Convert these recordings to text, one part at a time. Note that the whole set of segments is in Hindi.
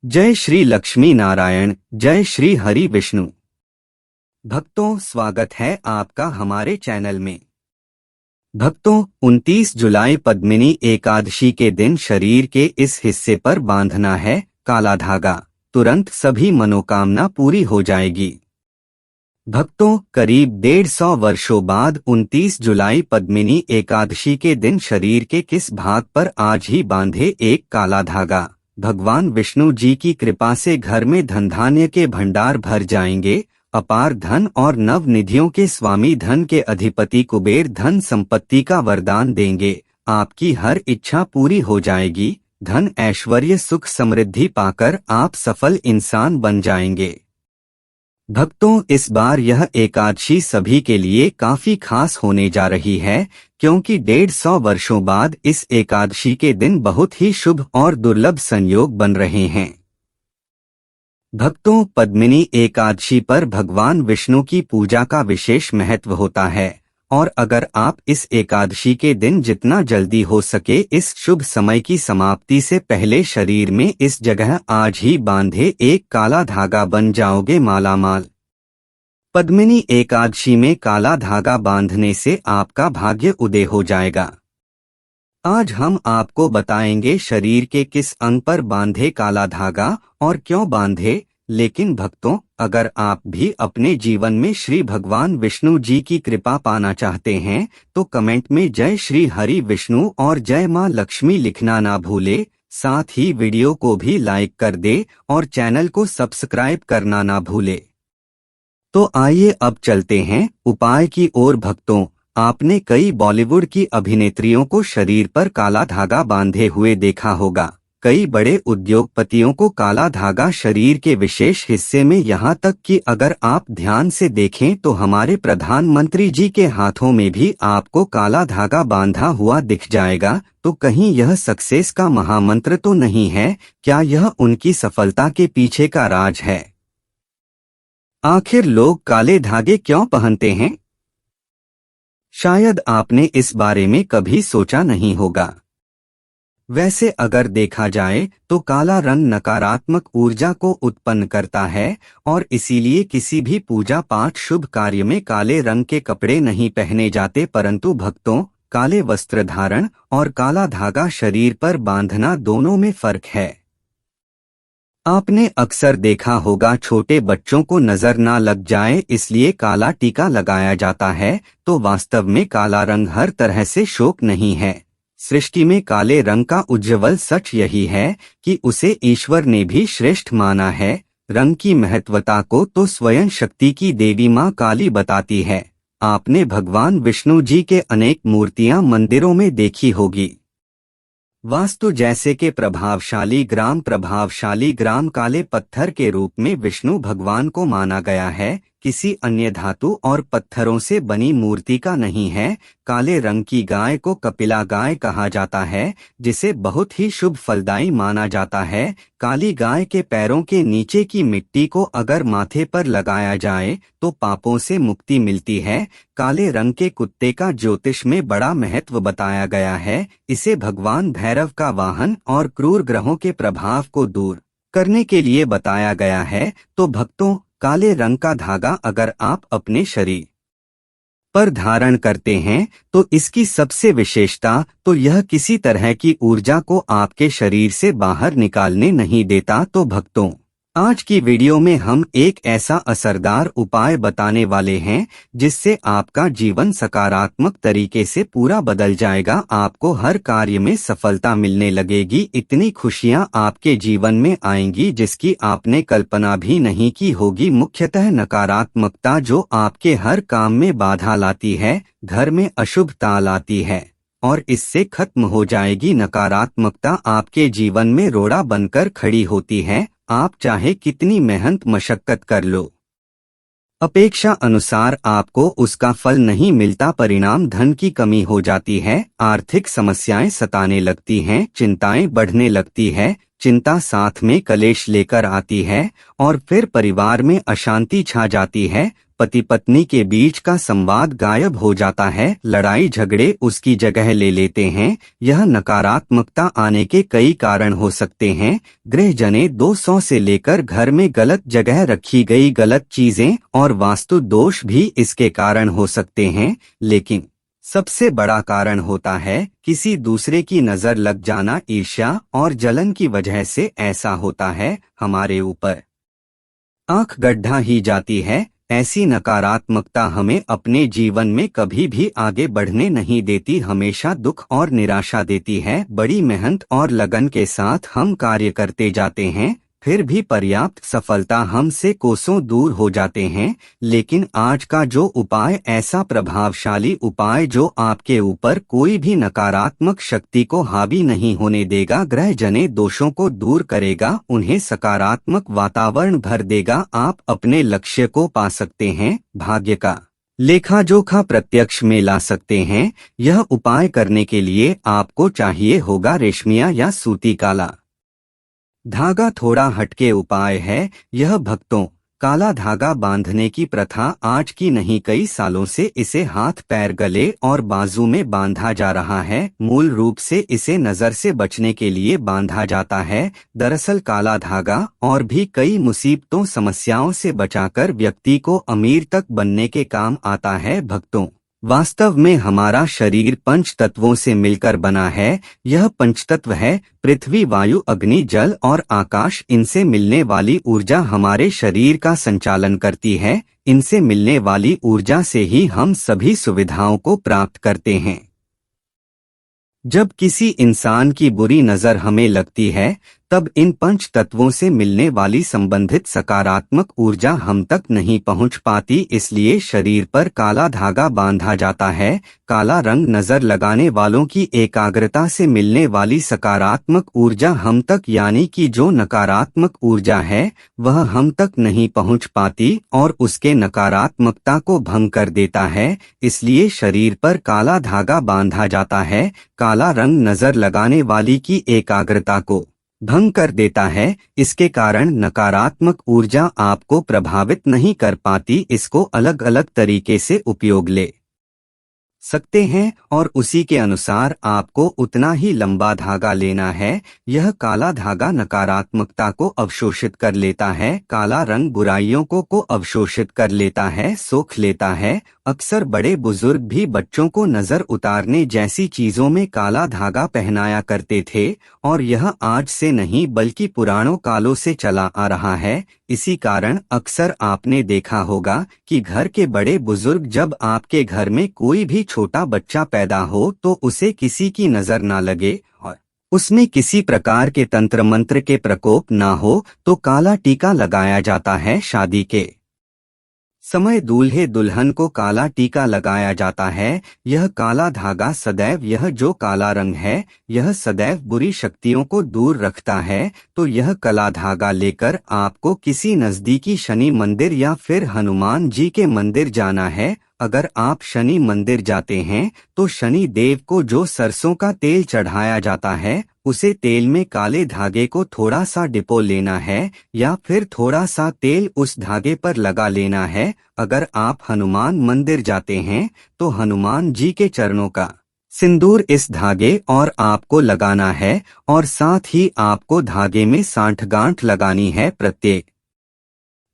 जय श्री लक्ष्मी नारायण, जय श्री हरि विष्णु। भक्तों, स्वागत है आपका हमारे चैनल में। भक्तों, 29 जुलाई पद्मिनी एकादशी के दिन शरीर के इस हिस्से पर बांधना है काला धागा। तुरंत सभी मनोकामना पूरी हो जाएगी। भक्तों, करीब 150 वर्षों बाद 29 जुलाई पद्मिनी एकादशी के दिन शरीर के किस भाग पर आज ही बांधे एक काला धागा, भगवान विष्णु जी की कृपा से घर में धन धान्य के भंडार भर जाएंगे। अपार धन और नव निधियों के स्वामी, धन के अधिपति कुबेर धन संपत्ति का वरदान देंगे। आपकी हर इच्छा पूरी हो जाएगी। धन ऐश्वर्य सुख समृद्धि पाकर आप सफल इंसान बन जाएंगे। भक्तों, इस बार यह एकादशी सभी के लिए काफी खास होने जा रही है, क्योंकि 150 वर्षों बाद इस एकादशी के दिन बहुत ही शुभ और दुर्लभ संयोग बन रहे हैं। भक्तों, पद्मिनी एकादशी पर भगवान विष्णु की पूजा का विशेष महत्व होता है, और अगर आप इस एकादशी के दिन जितना जल्दी हो सके इस शुभ समय की समाप्ति से पहले शरीर में इस जगह आज ही बांधे एक काला धागा बन जाओगे मालामाल। पद्मिनी एकादशी में काला धागा बांधने से आपका भाग्य उदय हो जाएगा। आज हम आपको बताएंगे शरीर के किस अंग पर बांधे काला धागा और क्यों बांधे। लेकिन भक्तों, अगर आप भी अपने जीवन में श्री भगवान विष्णु जी की कृपा पाना चाहते हैं तो कमेंट में जय श्री हरि विष्णु और जय मां लक्ष्मी लिखना ना भूले। साथ ही वीडियो को भी लाइक कर दे और चैनल को सब्सक्राइब करना ना भूले। तो आइए अब चलते हैं उपाय की ओर। भक्तों, आपने कई बॉलीवुड की अभिनेत्रियों को शरीर पर काला धागा बांधे हुए देखा होगा। कई बड़े उद्योगपतियों को काला धागा शरीर के विशेष हिस्से में, यहाँ तक कि अगर आप ध्यान से देखें तो हमारे प्रधानमंत्री जी के हाथों में भी आपको काला धागा बांधा हुआ दिख जाएगा। तो कहीं यह सक्सेस का महामंत्र तो नहीं है? क्या यह उनकी सफलता के पीछे का राज है? आखिर लोग काले धागे क्यों पहनते हैं? शायद आपने इस बारे में कभी सोचा नहीं होगा। वैसे अगर देखा जाए तो काला रंग नकारात्मक ऊर्जा को उत्पन्न करता है और इसीलिए किसी भी पूजा पाठ शुभ कार्य में काले रंग के कपड़े नहीं पहने जाते। परंतु भक्तों, काले वस्त्र धारण और काला धागा शरीर पर बांधना दोनों में फर्क है। आपने अक्सर देखा होगा छोटे बच्चों को नजर ना लग जाए इसलिए काला टीका लगाया जाता है। तो वास्तव में काला रंग हर तरह से शोक नहीं है। सृष्टि में काले रंग का उज्ज्वल सच यही है कि उसे ईश्वर ने भी श्रेष्ठ माना है। रंग की महत्वता को तो स्वयं शक्ति की देवी मां काली बताती है। आपने भगवान विष्णु जी के अनेक मूर्तियां मंदिरों में देखी होगी। वास्तु जैसे के प्रभावशाली ग्राम काले पत्थर के रूप में विष्णु भगवान को माना गया है। किसी अन्य धातु और पत्थरों से बनी मूर्ति का नहीं है। काले रंग की गाय को कपिला गाय कहा जाता है, जिसे बहुत ही शुभ फलदायी माना जाता है। काली गाय के पैरों के नीचे की मिट्टी को अगर माथे पर लगाया जाए तो पापों से मुक्ति मिलती है। काले रंग के कुत्ते का ज्योतिष में बड़ा महत्व बताया गया है। इसे भगवान भैरव का वाहन और क्रूर ग्रहों के प्रभाव को दूर करने के लिए बताया गया है। तो भक्तों, काले रंग का धागा अगर आप अपने शरीर पर धारण करते हैं तो इसकी सबसे विशेषता तो यह किसी तरह की ऊर्जा को आपके शरीर से बाहर निकालने नहीं देता। तो भक्तों, आज की वीडियो में हम एक ऐसा असरदार उपाय बताने वाले हैं जिससे आपका जीवन सकारात्मक तरीके से पूरा बदल जाएगा। आपको हर कार्य में सफलता मिलने लगेगी। इतनी खुशियां आपके जीवन में आएंगी जिसकी आपने कल्पना भी नहीं की होगी। मुख्यतः नकारात्मकता जो आपके हर काम में बाधा लाती है, घर में अशुभता लाती है, और इससे खत्म हो जाएगी। नकारात्मकता आपके जीवन में रोड़ा बनकर खड़ी होती है। आप चाहे कितनी मेहनत मशक्कत कर लो, अपेक्षा अनुसार आपको उसका फल नहीं मिलता। परिणाम धन की कमी हो जाती है, आर्थिक समस्याएं सताने लगती हैं, चिंताएं बढ़ने लगती है, चिंता साथ में कलेश लेकर आती है और फिर परिवार में अशांति छा जाती है। पति पत्नी के बीच का संवाद गायब हो जाता है, लड़ाई झगड़े उसकी जगह ले लेते हैं। यह नकारात्मकता आने के कई कारण हो सकते हैं। गृह जने दोषों से लेकर घर में गलत जगह रखी गई गलत चीजें और वास्तु दोष भी इसके कारण हो सकते हैं। लेकिन सबसे बड़ा कारण होता है किसी दूसरे की नजर लग जाना। ईर्ष्या और जलन की वजह से ऐसा होता है। हमारे ऊपर आंख गड्ढा ही जाती है। ऐसी नकारात्मकता हमें अपने जीवन में कभी भी आगे बढ़ने नहीं देती, हमेशा दुख और निराशा देती है। बड़ी मेहनत और लगन के साथ हम कार्य करते जाते हैं, फिर भी पर्याप्त सफलता हमसे कोसों दूर हो जाते हैं। लेकिन आज का जो उपाय, ऐसा प्रभावशाली उपाय जो आपके ऊपर कोई भी नकारात्मक शक्ति को हावी नहीं होने देगा, ग्रह जने दोषों को दूर करेगा, उन्हें सकारात्मक वातावरण भर देगा, आप अपने लक्ष्य को पा सकते हैं, भाग्य का लेखा जोखा प्रत्यक्ष में ला सकते हैं। यह उपाय करने के लिए आपको चाहिए होगा रेशमिया या सूती काला धागा। थोड़ा हटके उपाय है यह भक्तों। काला धागा बांधने की प्रथा आज की नहीं, कई सालों से इसे हाथ पैर गले और बाजू में बांधा जा रहा है। मूल रूप से इसे नजर से बचने के लिए बांधा जाता है। दरअसल काला धागा और भी कई मुसीबतों समस्याओं से बचाकर व्यक्ति को अमीर तक बनने के काम आता है। भक्तों, वास्तव में हमारा शरीर पंच तत्वों से मिलकर बना है। यह पंचतत्व है पृथ्वी, वायु, अग्नि, जल और आकाश। इनसे मिलने वाली ऊर्जा हमारे शरीर का संचालन करती है। इनसे मिलने वाली ऊर्जा से ही हम सभी सुविधाओं को प्राप्त करते हैं। जब किसी इंसान की बुरी नजर हमें लगती है, तब इन पंच तत्वों से मिलने वाली संबंधित सकारात्मक ऊर्जा हम तक नहीं पहुंच पाती, इसलिए शरीर पर काला धागा बांधा जाता है। काला रंग नजर लगाने वालों की एकाग्रता से मिलने वाली सकारात्मक ऊर्जा हम तक, यानी कि जो नकारात्मक ऊर्जा है वह हम तक नहीं पहुंच पाती और उसके नकारात्मकता को भंग कर देता है। इसलिए शरीर पर काला धागा बांधा जाता है। काला रंग नजर लगाने वाली की एकाग्रता को भंग कर देता है। इसके कारण नकारात्मक ऊर्जा आपको प्रभावित नहीं कर पाती। इसको अलग अलग तरीके से उपयोग ले सकते हैं और उसी के अनुसार आपको उतना ही लंबा धागा लेना है। यह काला धागा नकारात्मकता को अवशोषित कर लेता है। काला रंग बुराइयों को अवशोषित कर लेता है, सोख लेता है। अक्सर बड़े बुजुर्ग भी बच्चों को नजर उतारने जैसी चीजों में काला धागा पहनाया करते थे और यह आज से नहीं बल्कि पुरानों कालों से चला आ रहा है। इसी कारण अक्सर आपने देखा होगा कि घर के बड़े बुजुर्ग, जब आपके घर में कोई भी छोटा बच्चा पैदा हो तो उसे किसी की नजर ना लगे और उसमें किसी प्रकार के तंत्र मंत्र के प्रकोप ना हो तो काला टीका लगाया जाता है। शादी के समय दूल्हे दुल्हन को काला टीका लगाया जाता है। यह काला धागा सदैव, यह जो काला रंग है यह सदैव बुरी शक्तियों को दूर रखता है। तो यह काला धागा लेकर आपको किसी नजदीकी शनि मंदिर या फिर हनुमान जी के मंदिर जाना है। अगर आप शनि मंदिर जाते हैं तो शनि देव को जो सरसों का तेल चढ़ाया जाता है उसे तेल में काले धागे को थोड़ा सा डिपो लेना है या फिर थोड़ा सा तेल उस धागे पर लगा लेना है। अगर आप हनुमान मंदिर जाते हैं तो हनुमान जी के चरणों का सिंदूर इस धागे और आपको लगाना है और साथ ही आपको धागे में सांठगांठ लगानी है। प्रत्येक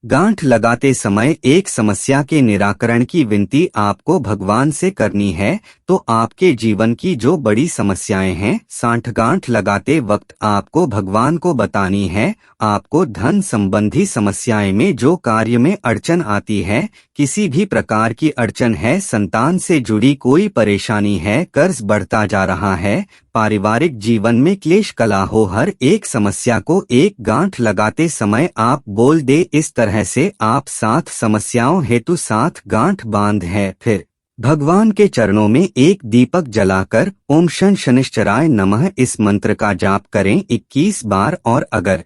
गांठ लगाते समय एक समस्या के निराकरण की विनती आपको भगवान से करनी है। तो आपके जीवन की जो बड़ी समस्याएं हैं, सांठगांठ लगाते वक्त आपको भगवान को बतानी है। आपको धन संबंधी समस्याएं में जो कार्य में अड़चन आती है, किसी भी प्रकार की अड़चन है, संतान से जुड़ी कोई परेशानी है, कर्ज बढ़ता जा रहा है, पारिवारिक जीवन में क्लेश कला हो, हर एक समस्या को एक गांठ लगाते समय आप बोल दे इस तरह से आप 7 समस्याओं हेतु 7 गांठ बांध है। फिर भगवान के चरणों में एक दीपक जलाकर ओम शन शनिश्चराय नमः इस मंत्र का जाप करें 21 बार। और अगर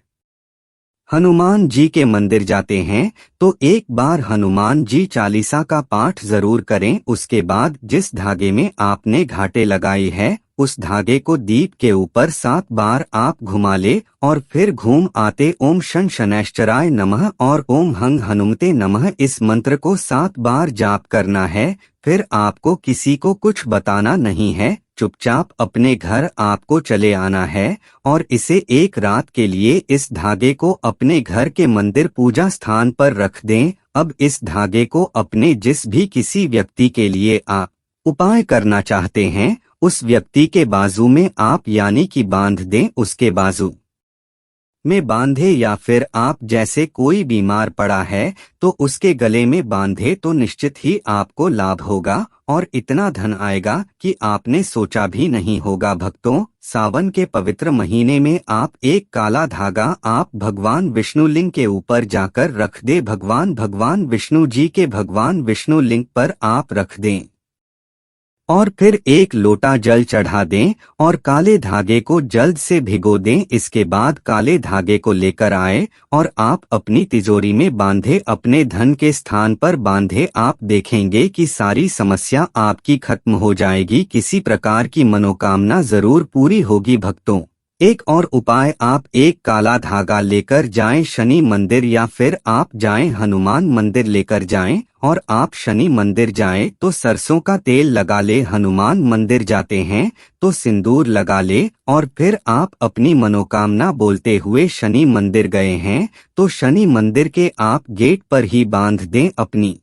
हनुमान जी के मंदिर जाते हैं तो एक बार हनुमान जी चालीसा का पाठ जरूर करें। उसके बाद जिस धागे में आपने घाटे लगाई है उस धागे को दीप के ऊपर 7 बार आप घुमा ले और फिर घूम आते ओम शन शनैश्चराय नमः और ओम हंग हनुमते नमः इस मंत्र को 7 बार जाप करना है। फिर आपको किसी को कुछ बताना नहीं है, चुपचाप अपने घर आपको चले आना है और इसे एक रात के लिए इस धागे को अपने घर के मंदिर पूजा स्थान पर रख दें। अब इस धागे को अपने जिस भी किसी व्यक्ति के लिए आप उपाय करना चाहते हैं उस व्यक्ति के बाजू में आप यानी कि बांध दें, उसके बाजू में बांधे या फिर आप जैसे कोई बीमार पड़ा है तो उसके गले में बांधे तो निश्चित ही आपको लाभ होगा और इतना धन आएगा कि आपने सोचा भी नहीं होगा। भक्तों, सावन के पवित्र महीने में आप एक काला धागा आप भगवान विष्णु लिंग के ऊपर जाकर रख दे। भगवान विष्णु जी के भगवान विष्णु लिंग पर आप रख दें और फिर एक लोटा जल चढ़ा दें और काले धागे को जल्द से भिगो दें। इसके बाद काले धागे को लेकर आए और आप अपनी तिजोरी में बांधे, अपने धन के स्थान पर बांधे। आप देखेंगे कि सारी समस्या आपकी खत्म हो जाएगी, किसी प्रकार की मनोकामना जरूर पूरी होगी। भक्तों, एक और उपाय, आप एक काला धागा लेकर जाएं शनि मंदिर या फिर आप जाएं हनुमान मंदिर लेकर जाएं और आप शनि मंदिर जाएं तो सरसों का तेल लगा ले, हनुमान मंदिर जाते हैं तो सिंदूर लगा ले और फिर आप अपनी मनोकामना बोलते हुए शनि मंदिर गए हैं तो शनि मंदिर के आप गेट पर ही बांध दें अपनी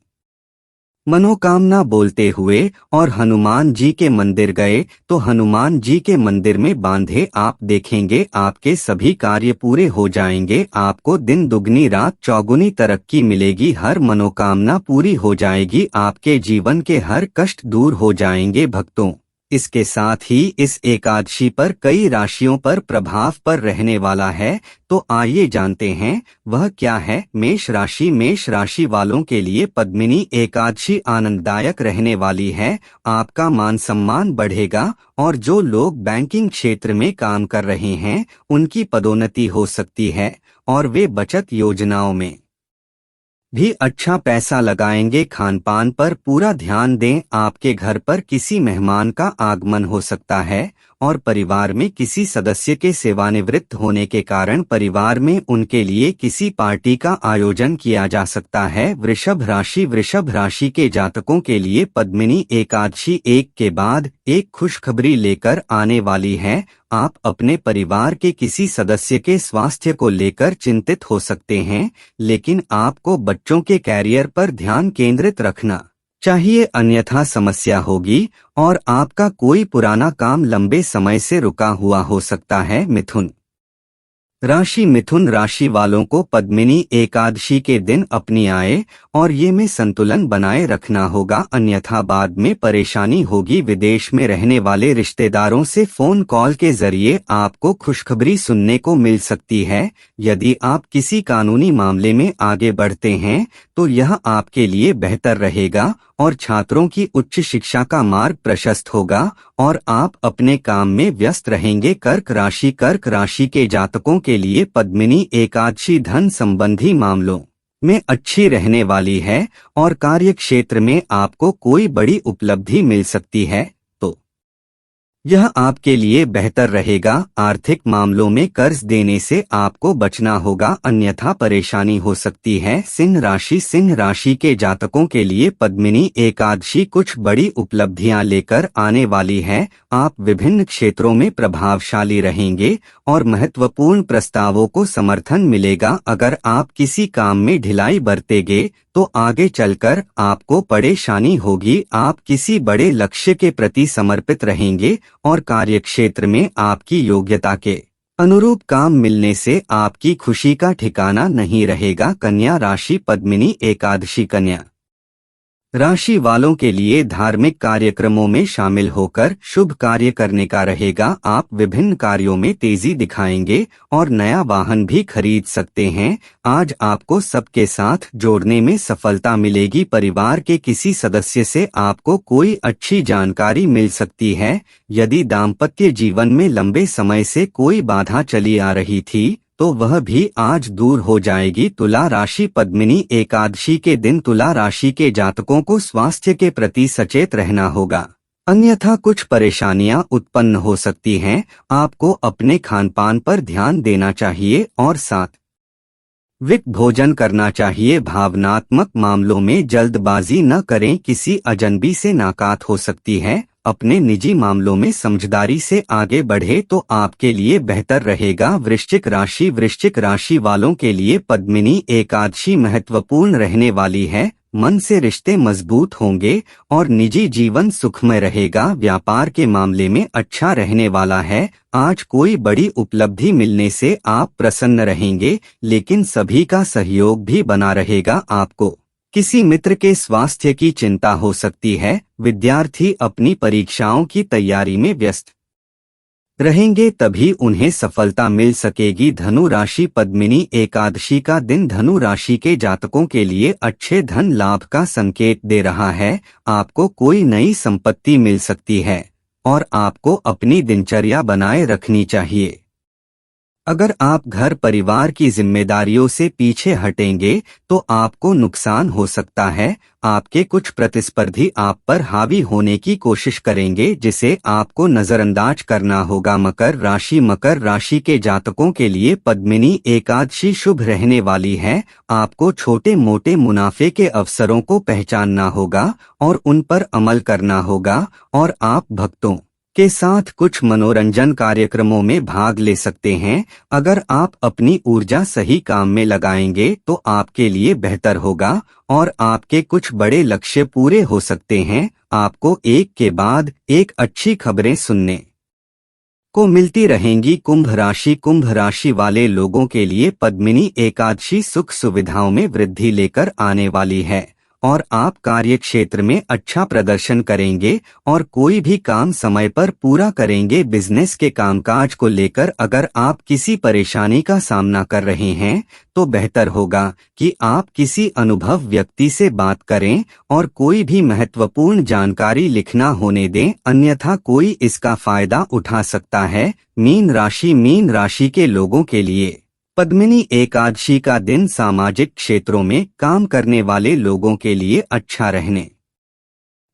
मनोकामना बोलते हुए और हनुमान जी के मंदिर गए तो हनुमान जी के मंदिर में बांधे। आप देखेंगे आपके सभी कार्य पूरे हो जाएंगे, आपको दिन दुगनी रात चौगुनी तरक्की मिलेगी, हर मनोकामना पूरी हो जाएगी, आपके जीवन के हर कष्ट दूर हो जाएंगे। भक्तों, इसके साथ ही इस एकादशी पर कई राशियों पर प्रभाव पर रहने वाला है, तो आइए जानते हैं वह क्या है। मेष राशि वालों के लिए पद्मिनी एकादशी आनंददायक रहने वाली है। आपका मान सम्मान बढ़ेगा और जो लोग बैंकिंग क्षेत्र में काम कर रहे हैं उनकी पदोन्नति हो सकती है और वे बचत योजनाओं में भी अच्छा पैसा लगाएंगे। खान पान पर पूरा ध्यान दें। आपके घर पर किसी मेहमान का आगमन हो सकता है और परिवार में किसी सदस्य के सेवानिवृत्त होने के कारण परिवार में उनके लिए किसी पार्टी का आयोजन किया जा सकता है। वृषभ राशि के जातकों के लिए पद्मिनी एकादशी एक के बाद एक खुशखबरी लेकर आने वाली है। आप अपने परिवार के किसी सदस्य के स्वास्थ्य को लेकर चिंतित हो सकते हैं, लेकिन आपको बच्चों के कैरियर पर ध्यान केंद्रित रखना चाहिए, अन्यथा समस्या होगी और आपका कोई पुराना काम लंबे समय से रुका हुआ हो सकता है। मिथुन राशि वालों को पद्मिनी एकादशी के दिन अपनी आय और ये में संतुलन बनाए रखना होगा, अन्यथा बाद में परेशानी होगी। विदेश में रहने वाले रिश्तेदारों से फोन कॉल के जरिए आपको खुशखबरी सुनने को मिल सकती है। यदि आप किसी कानूनी मामले में आगे बढ़ते हैं तो यह आपके लिए बेहतर रहेगा और छात्रों की उच्च शिक्षा का मार्ग प्रशस्त होगा और आप अपने काम में व्यस्त रहेंगे। कर्क राशि के जातकों के लिए पद्मिनी एकादशी धन संबंधी मामलों में अच्छी रहने वाली है और कार्य क्षेत्र में आपको कोई बड़ी उपलब्धि मिल सकती है, तो यह आपके लिए बेहतर रहेगा। आर्थिक मामलों में कर्ज देने से आपको बचना होगा, अन्यथा परेशानी हो सकती है। सिंह राशि के जातकों के लिए पद्मिनी एकादशी कुछ बड़ी उपलब्धियां लेकर आने वाली है। आप विभिन्न क्षेत्रों में प्रभावशाली रहेंगे और महत्वपूर्ण प्रस्तावों को समर्थन मिलेगा। अगर आप किसी काम में ढिलाई बरतेंगे तो आगे चलकर आपको परेशानी होगी। आप किसी बड़े लक्ष्य के प्रति समर्पित रहेंगे और कार्यक्षेत्र में आपकी योग्यता के अनुरूप काम मिलने से आपकी खुशी का ठिकाना नहीं रहेगा। कन्या राशि पद्मिनी एकादशी कन्या राशि वालों के लिए धार्मिक कार्यक्रमों में शामिल होकर शुभ कार्य करने का रहेगा। आप विभिन्न कार्यों में तेजी दिखाएंगे और नया वाहन भी खरीद सकते हैं। आज आपको सबके साथ जोड़ने में सफलता मिलेगी। परिवार के किसी सदस्य से आपको कोई अच्छी जानकारी मिल सकती है। यदि दाम्पत्य जीवन में लंबे समय से कोई बाधा चली आ रही थी तो वह भी आज दूर हो जाएगी। तुला राशि पद्मिनी एकादशी के दिन तुला राशि के जातकों को स्वास्थ्य के प्रति सचेत रहना होगा। अन्यथा कुछ परेशानियां उत्पन्न हो सकती हैं। आपको अपने खानपान पर ध्यान देना चाहिए और सात्विक भोजन करना चाहिए। भावनात्मक मामलों में जल्दबाजी न करें, किसी अजनबी से मुलाकात हो सकती है। अपने निजी मामलों में समझदारी से आगे बढ़े तो आपके लिए बेहतर रहेगा। वृश्चिक राशि वालों के लिए पद्मिनी एकादशी महत्वपूर्ण रहने वाली है। मन से रिश्ते मजबूत होंगे और निजी जीवन सुखमय रहेगा। व्यापार के मामले में अच्छा रहने वाला है। आज कोई बड़ी उपलब्धि मिलने से आप प्रसन्न रहेंगे, लेकिन सभी का सहयोग भी बना रहेगा। आपको किसी मित्र के स्वास्थ्य की चिंता हो सकती है। विद्यार्थी अपनी परीक्षाओं की तैयारी में व्यस्त रहेंगे, तभी उन्हें सफलता मिल सकेगी। धनु राशि पद्मिनी एकादशी का दिन धनु राशि के जातकों के लिए अच्छे धन लाभ का संकेत दे रहा है। आपको कोई नई संपत्ति मिल सकती है और आपको अपनी दिनचर्या बनाए रखनी चाहिए। अगर आप घर परिवार की जिम्मेदारियों से पीछे हटेंगे तो आपको नुकसान हो सकता है। आपके कुछ प्रतिस्पर्धी आप पर हावी होने की कोशिश करेंगे, जिसे आपको नजरअंदाज करना होगा। मकर राशि के जातकों के लिए पद्मिनी एकादशी शुभ रहने वाली है। आपको छोटे मोटे मुनाफे के अवसरों को पहचानना होगा और उन पर अमल करना होगा, और आप भक्तों के साथ कुछ मनोरंजन कार्यक्रमों में भाग ले सकते हैं। अगर आप अपनी ऊर्जा सही काम में लगाएंगे तो आपके लिए बेहतर होगा और आपके कुछ बड़े लक्ष्य पूरे हो सकते हैं। आपको एक के बाद एक अच्छी खबरें सुनने को मिलती रहेंगी। कुंभ राशि वाले लोगों के लिए पद्मिनी एकादशी सुख सुविधाओं में वृद्धि लेकर आने वाली है और आप कार्य क्षेत्र में अच्छा प्रदर्शन करेंगे और कोई भी काम समय पर पूरा करेंगे। बिजनेस के कामकाज को लेकर अगर आप किसी परेशानी का सामना कर रहे हैं तो बेहतर होगा कि आप किसी अनुभव व्यक्ति से बात करें और कोई भी महत्वपूर्ण जानकारी लिखना होने दें, अन्यथा कोई इसका फायदा उठा सकता है। मीन राशि के लोगों के लिए पद्मिनी एकादशी का दिन सामाजिक क्षेत्रों में काम करने वाले लोगों के लिए अच्छा रहने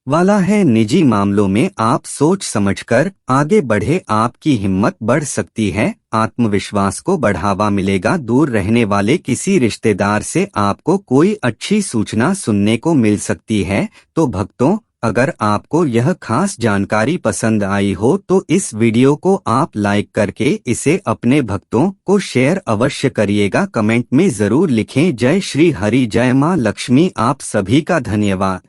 वाला है। निजी मामलों में आप सोच समझकर आगे बढ़े, आपकी हिम्मत बढ़ सकती है। आत्मविश्वास को बढ़ावा मिलेगा। दूर रहने वाले किसी रिश्तेदार से आपको कोई अच्छी सूचना सुनने को मिल सकती है। तो भक्तों, अगर आपको यह खास जानकारी पसंद आई हो तो इस वीडियो को आप लाइक करके इसे अपने भक्तों को शेयर अवश्य करिएगा। कमेंट में जरूर लिखें जय श्री हरि, जय मां लक्ष्मी। आप सभी का धन्यवाद।